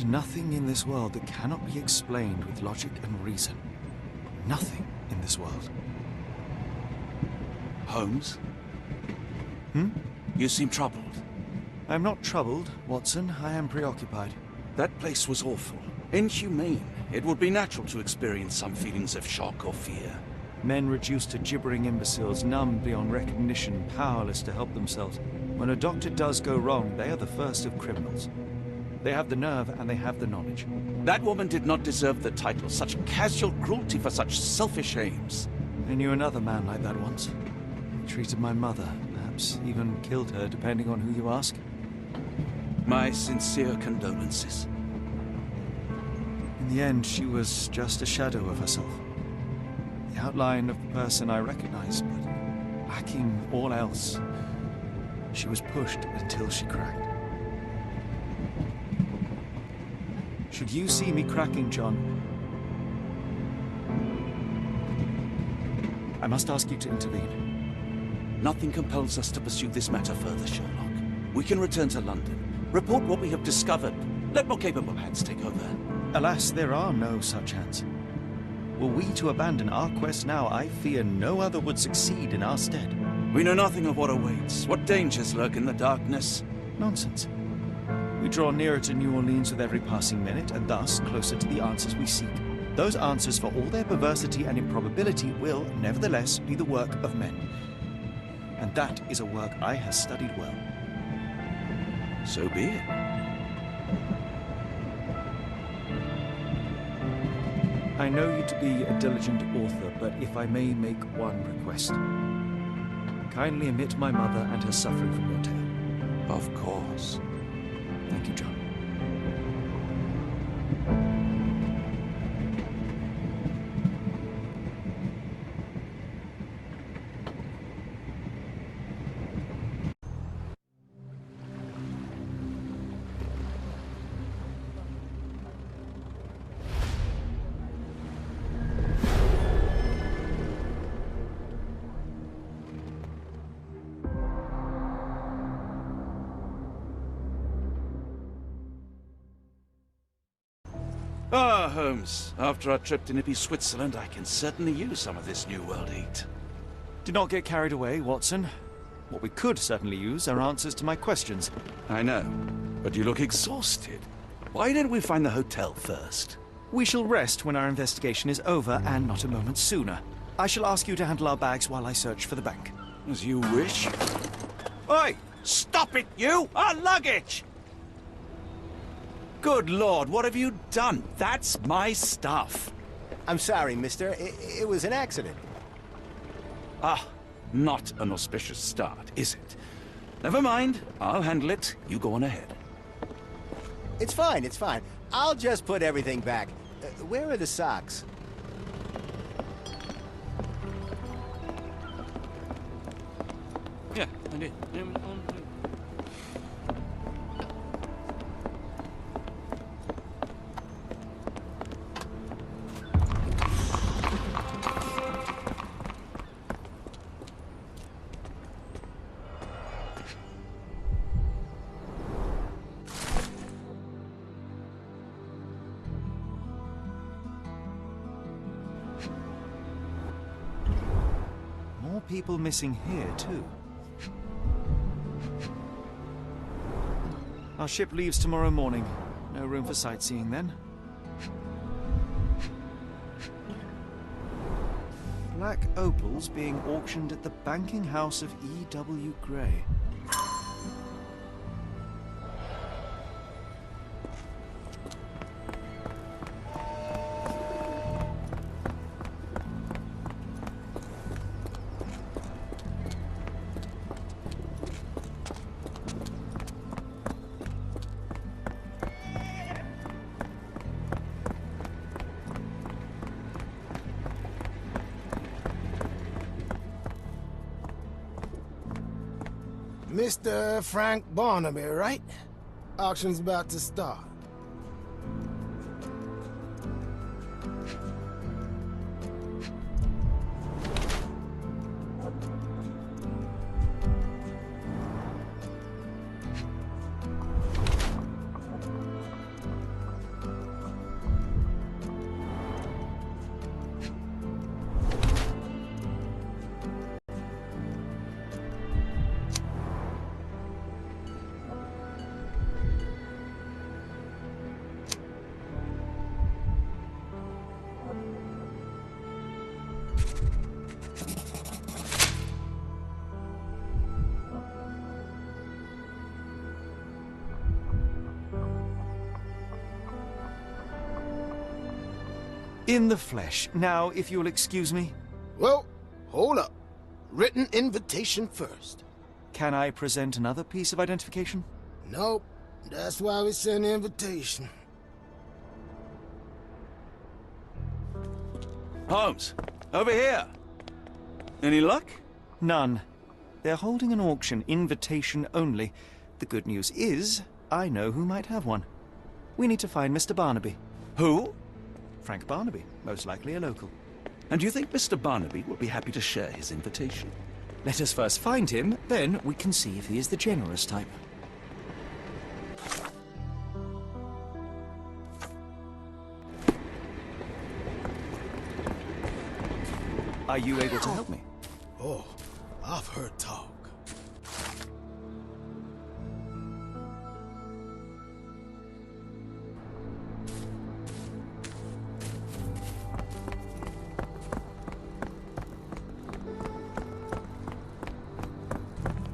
find nothing in this world that cannot be explained with logic and reason. Nothing in this world. Holmes? Hmm? You seem troubled. I'm not troubled, Watson. I am preoccupied. That place was awful. Inhumane. It would be natural to experience some feelings of shock or fear. Men reduced to gibbering imbeciles, numbed beyond recognition, powerless to help themselves. When a doctor does go wrong, they are the first of criminals. They have the nerve and they have the knowledge. That woman did not deserve the title. Such casual cruelty for such selfish aims. I knew another man like that once. He treated my mother, perhaps even killed her, depending on who you ask. My sincere condolences. In the end, she was just a shadow of herself. The outline of the person I recognized, but lacking all else. She was pushed until she cracked. Should you see me cracking, John, I must ask you to intervene. Nothing compels us to pursue this matter further, Sherlock. We can return to London, report what we have discovered. Let more capable hands take over. Alas, there are no such hands. Were we to abandon our quest now, I fear no other would succeed in our stead. We know nothing of what awaits, what dangers lurk in the darkness. Nonsense. We draw nearer to New Orleans with every passing minute, and thus closer to the answers we seek. Those answers, for all their perversity and improbability, will, nevertheless, be the work of men. And that is a work I have studied well. So be it. I know you to be a diligent author, but if I may make one request. Kindly omit my mother and her suffering from your tale. Of course. Thank you, John. Ah, Holmes. After our trip to nippy Switzerland, I can certainly use some of this New World heat. Do not get carried away, Watson. What we could certainly use are answers to my questions. I know, but you look exhausted. Why don't we find the hotel first? We shall rest when our investigation is over, and not a moment sooner. I shall ask you to handle our bags while I search for the bank. As you wish. Oi! Stop it, you! Our luggage! Good Lord, what have you done? That's my stuff. I'm sorry, mister. It was an accident. Ah, not an auspicious start, is it? Never mind. I'll handle it. You go on ahead. It's fine, it's fine. I'll just put everything back. Where are the socks? Yeah, I did. More people missing here, too. Our ship leaves tomorrow morning. No room for sightseeing then. Black opals being auctioned at the banking house of E.W. Gray. Mr. Frank Barnaby, right? Auction's about to start. In the flesh. Now, if you'll excuse me, Well, hold up. Written invitation first. can I present another piece of identification? Nope. That's why we send the invitation. Holmes, over here. Any luck? None. They're holding an auction, invitation only. The good news is, I know who might have one. We need to find Mr. Barnaby. Who? Frank Barnaby, most likely a local. And do you think Mr. Barnaby will be happy to share his invitation? Let us first find him, then we can see if he is the generous type. Are you able to help me? Oh, I've heard talk.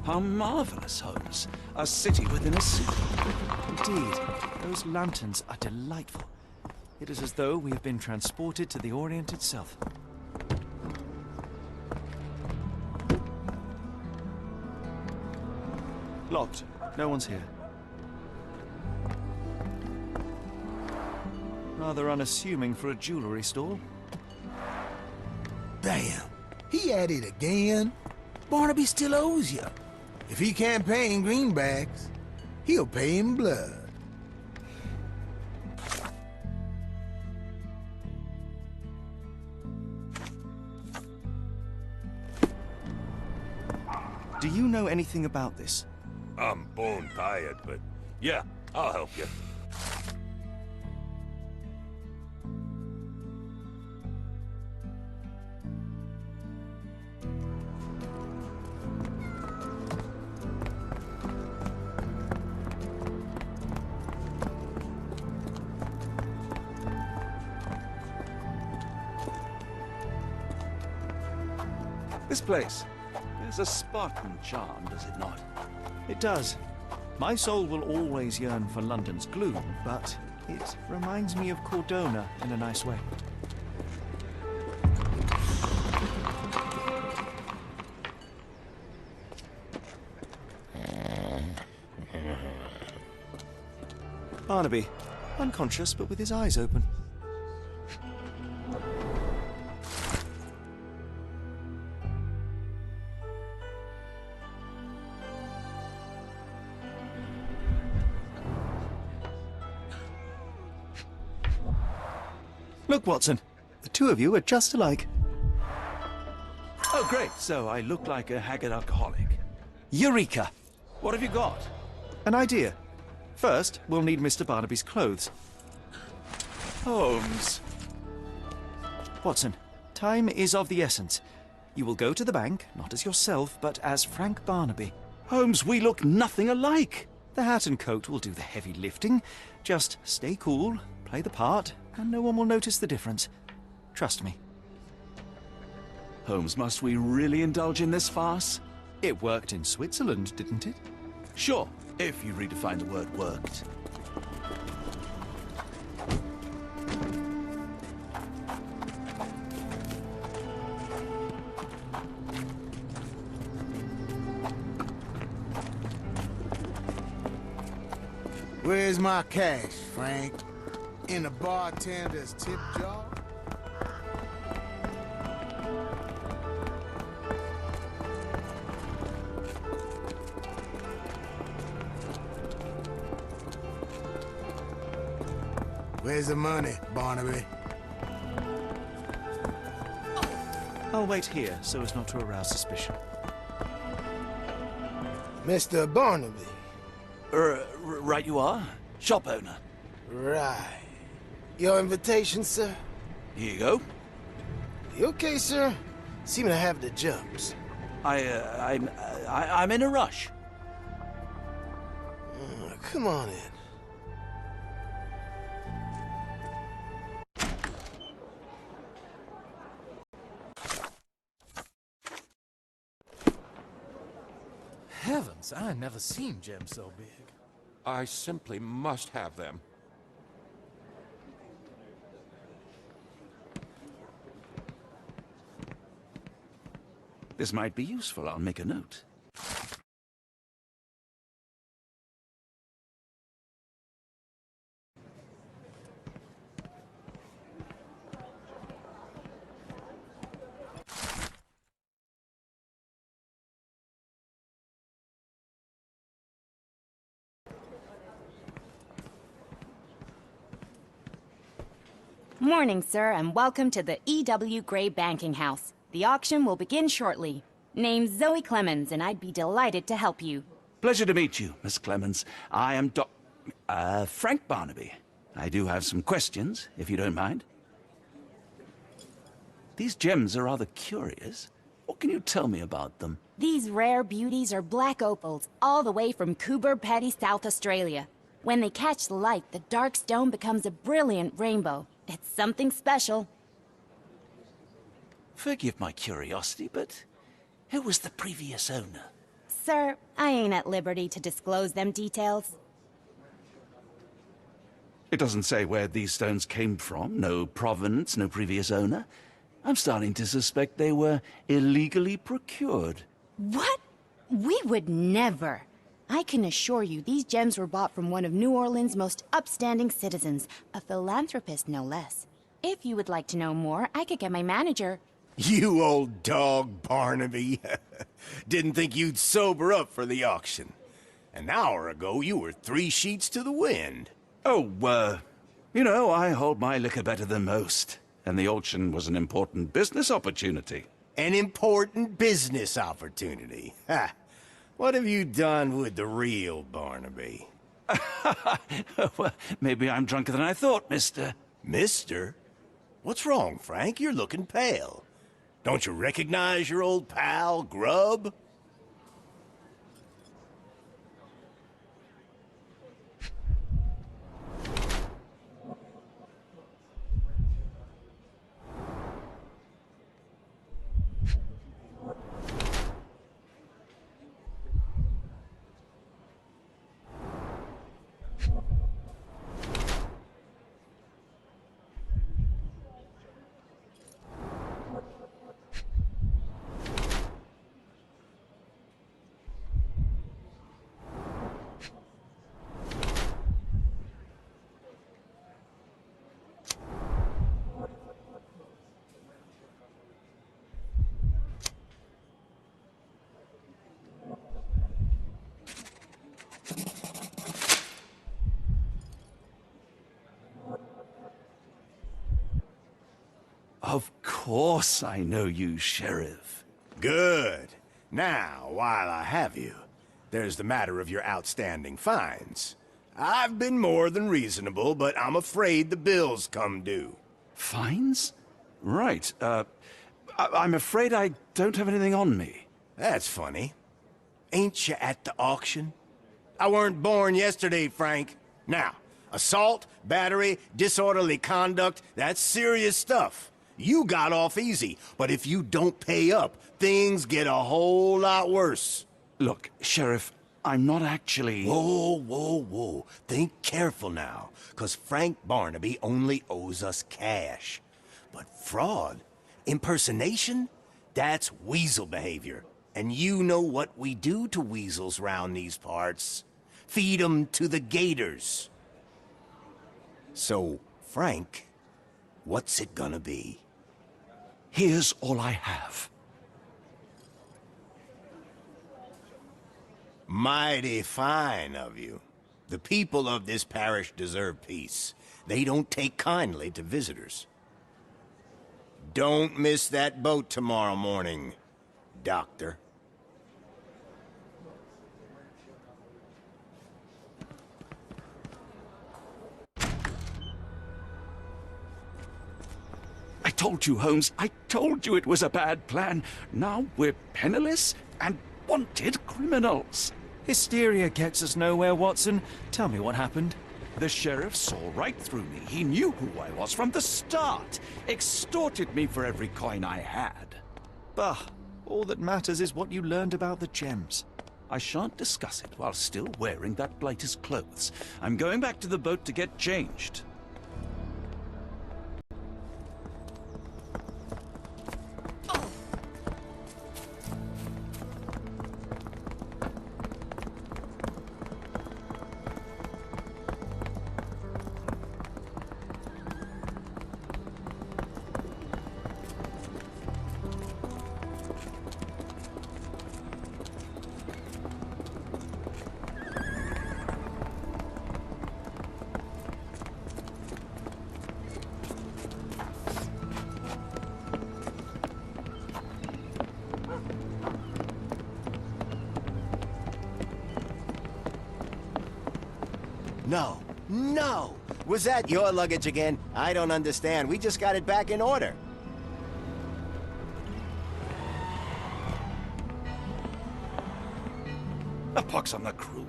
How marvelous, Holmes. A city within a city. Indeed, those lanterns are delightful. It is as though we have been transported to the Orient itself. Locked. No one's here. Rather unassuming for a jewelry store. Damn, he at it again. Barnaby still owes you. If he can't pay in greenbacks, he'll pay in blood. Do you know anything about this? I'm bone tired, but yeah, I'll help you. This place. There's a Spartan charm, does it not? It does. My soul will always yearn for London's gloom, but it reminds me of Cordona in a nice way. Barnaby, unconscious but with his eyes open. Look, Watson. The two of you are just alike. Oh, great. So I look like a haggard alcoholic. Eureka! What have you got? An idea. First, we'll need Mr. Barnaby's clothes. Holmes. Watson, time is of the essence. You will go to the bank, not as yourself, but as Frank Barnaby. Holmes, we look nothing alike. The hat and coat will do the heavy lifting. Just stay cool, play the part, and no one will notice the difference. Trust me. Holmes, must we really indulge in this farce? It worked in Switzerland, didn't it? Sure, if you redefine the word worked. Where's my cash, Frank? In the bartender's tip jar? Where's the money, Barnaby? I'll wait here so as not to arouse suspicion. Mr. Barnaby. Right you are. Shop owner. Right. Your invitation, sir? Here you go. You okay, sir? Seem to have the jumps. I'm in a rush. Come on in. Heavens, I never seen gems so big. I simply must have them. This might be useful. I'll make a note. Morning, sir, and welcome to the E.W. Gray Banking House. The auction will begin shortly. Name's Zoe Clemens, and I'd be delighted to help you. Pleasure to meet you, Miss Clemens. I am Frank Barnaby. I do have some questions, if you don't mind. These gems are rather curious. What can you tell me about them? These rare beauties are black opals, all the way from Coober Pedy, South Australia. When they catch the light, the dark stone becomes a brilliant rainbow. It's something special. Forgive my curiosity, but who was the previous owner? Sir, I ain't at liberty to disclose them details. It doesn't say where these stones came from, no provenance, no previous owner. I'm starting to suspect they were illegally procured. What? We would never. I can assure you these gems were bought from one of New Orleans' most upstanding citizens, a philanthropist no less. If you would like to know more, I could get my manager. You old dog, Barnaby. Didn't think you'd sober up for the auction. An hour ago, you were 3 sheets to the wind. Oh, you know, I hold my liquor better than most. And the auction was an important business opportunity. An important business opportunity. Ha! What have you done with the real Barnaby? Well, maybe I'm drunker than I thought, mister. Mister? What's wrong, Frank? You're looking pale. Don't you recognize your old pal, Grub? Of course I know you, Sheriff. Good. Now, while I have you, there's the matter of your outstanding fines. I've been more than reasonable, but I'm afraid the bills come due. Fines? Right, I'm afraid I don't have anything on me. That's funny. Ain't you at the auction? I weren't born yesterday, Frank. Now, assault, battery, disorderly conduct, that's serious stuff. You got off easy, but if you don't pay up, things get a whole lot worse. Look, Sheriff, I'm not actually... Whoa. Think careful now, 'cause Frank Barnaby only owes us cash. But fraud, impersonation, that's weasel behavior. And you know what we do to weasels round these parts. Feed 'em to the gators. So, Frank, what's it gonna be? Here's all I have. Mighty fine of you. The people of this parish deserve peace. They don't take kindly to visitors. Don't miss that boat tomorrow morning, Doctor. I told you, Holmes. I told you it was a bad plan. Now we're penniless and wanted criminals. Hysteria gets us nowhere, Watson. Tell me what happened. The sheriff saw right through me. He knew who I was from the start. Extorted me for every coin I had. Bah, all that matters is what you learned about the gems. I shan't discuss it while still wearing that blighter's clothes. I'm going back to the boat to get changed. No, no! Was that your luggage again? I don't understand. We just got it back in order. A pox on the crew.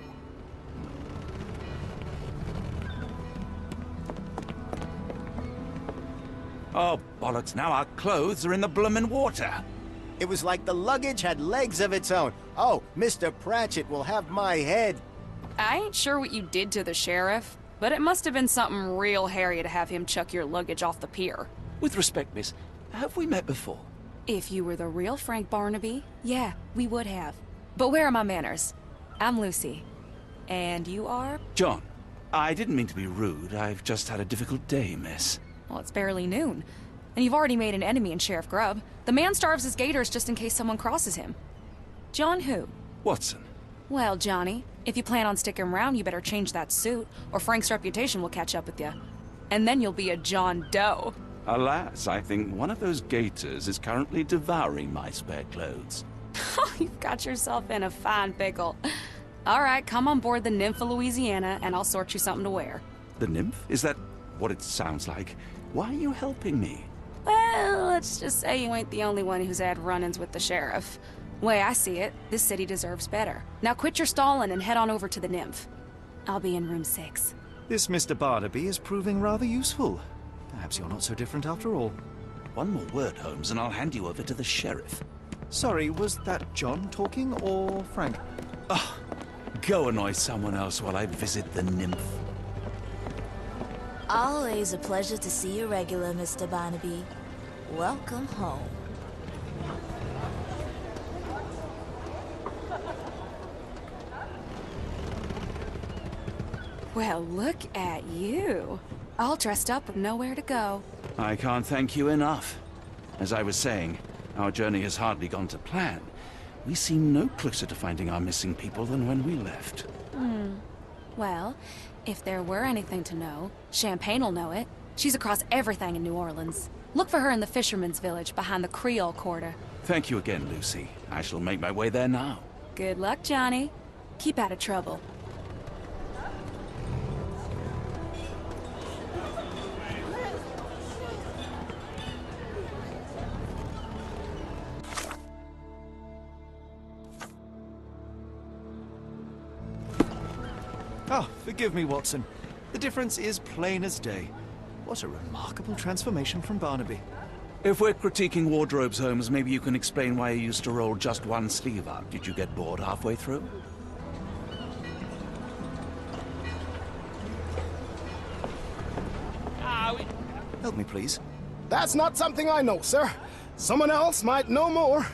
Oh, bollocks, now our clothes are in the bloomin' water. It was like the luggage had legs of its own. Oh, Mr. Pratchett will have my head. I ain't sure what you did to the sheriff, but it must have been something real hairy to have him chuck your luggage off the pier. With respect, miss, have we met before? If you were the real Frank Barnaby, yeah, we would have. But where are my manners? I'm Lucy. And you are? John, I didn't mean to be rude. I've just had a difficult day, miss. Well, it's barely noon. And you've already made an enemy in Sheriff Grubb. The man starves his gators just in case someone crosses him. John who? Watson. Well, Johnny, if you plan on sticking around, you better change that suit, or Frank's reputation will catch up with you. And then you'll be a John Doe. Alas, I think one of those gators is currently devouring my spare clothes. You've got yourself in a fine pickle. All right, come on board the Nymph of Louisiana, and I'll sort you something to wear. The nymph? Is that what it sounds like? Why are you helping me? Well, let's just say you ain't the only one who's had run-ins with the sheriff. Way I see it, this city deserves better. Now quit your stalling and head on over to the Nymph. I'll be in room 6. This Mr. Barnaby is proving rather useful. Perhaps you're not so different after all. One more word, Holmes, and I'll hand you over to the sheriff. Sorry, was that John talking or Frank? Oh, go annoy someone else while I visit the nymph. Always a pleasure to see you regular, Mr. Barnaby. Welcome home. Well, look at you. All dressed up with nowhere to go. I can't thank you enough. As I was saying, our journey has hardly gone to plan. We seem no closer to finding our missing people than when we left. Well, if there were anything to know, Champagne'll know it. She's across everything in New Orleans. Look for her in the fisherman's village behind the Creole Quarter. Thank you again, Lucy. I shall make my way there now. Good luck, Johnny. Keep out of trouble. Oh, forgive me, Watson. The difference is plain as day. What a remarkable transformation from Barnaby. If we're critiquing wardrobes, Holmes, maybe you can explain why you used to roll just one sleeve up. Did you get bored halfway through? Help me, please. That's not something I know, sir. Someone else might know more.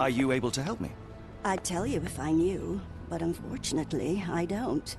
Are you able to help me? I'd tell you if I knew, but unfortunately, I don't.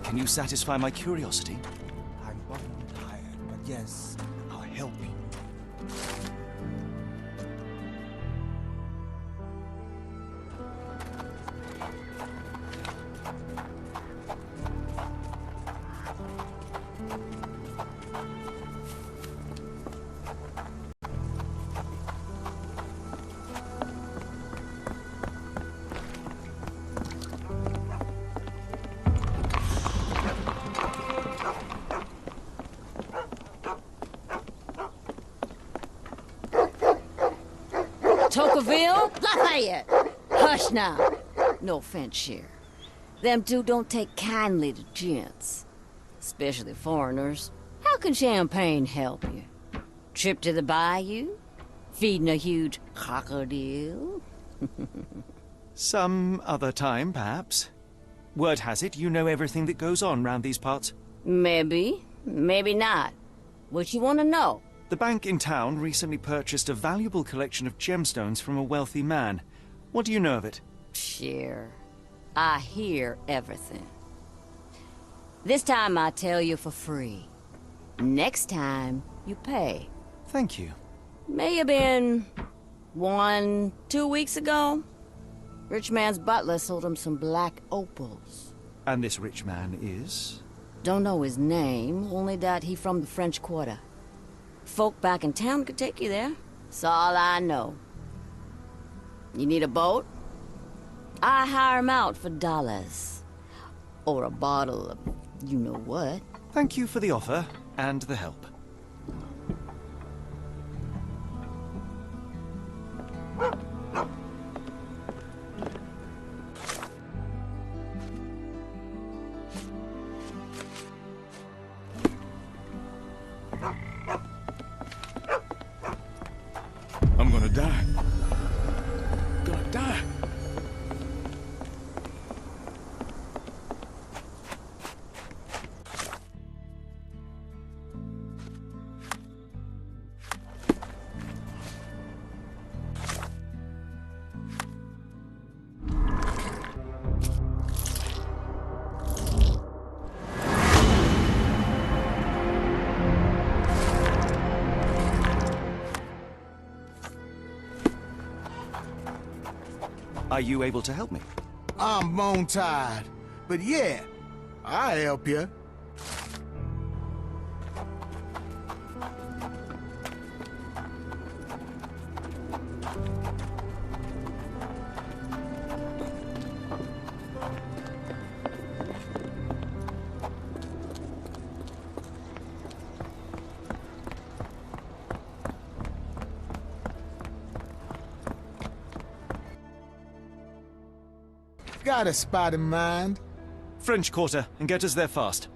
Can you satisfy my curiosity? I'm bottom tired, but yes, I'll help you. Tocqueville? Lafayette! Hush now. No offense, Sheriff. Them two don't take kindly to gents. Especially foreigners. How can Champagne help you? Trip to the bayou? Feeding a huge crocodile? Some other time, perhaps. Word has it you know everything that goes on round these parts. Maybe. Maybe not. What you want to know? The bank in town recently purchased a valuable collection of gemstones from a wealthy man. What do you know of it? Sure. I hear everything. This time I tell you for free. Next time, you pay. Thank you. May have been 2 weeks ago. Rich man's butler sold him some black opals. And this rich man is? Don't know his name, only that he from the French Quarter. Folk back in town could take you there. That's all I know. You need a boat? I hire him out for dollars. Or a bottle of you-know-what. Thank you for the offer and the help. I'm gonna die. Gonna die. Are you able to help me? I'm bone tired. But yeah, I'll help you. Got a spot in mind. French Quarter, and get us there fast.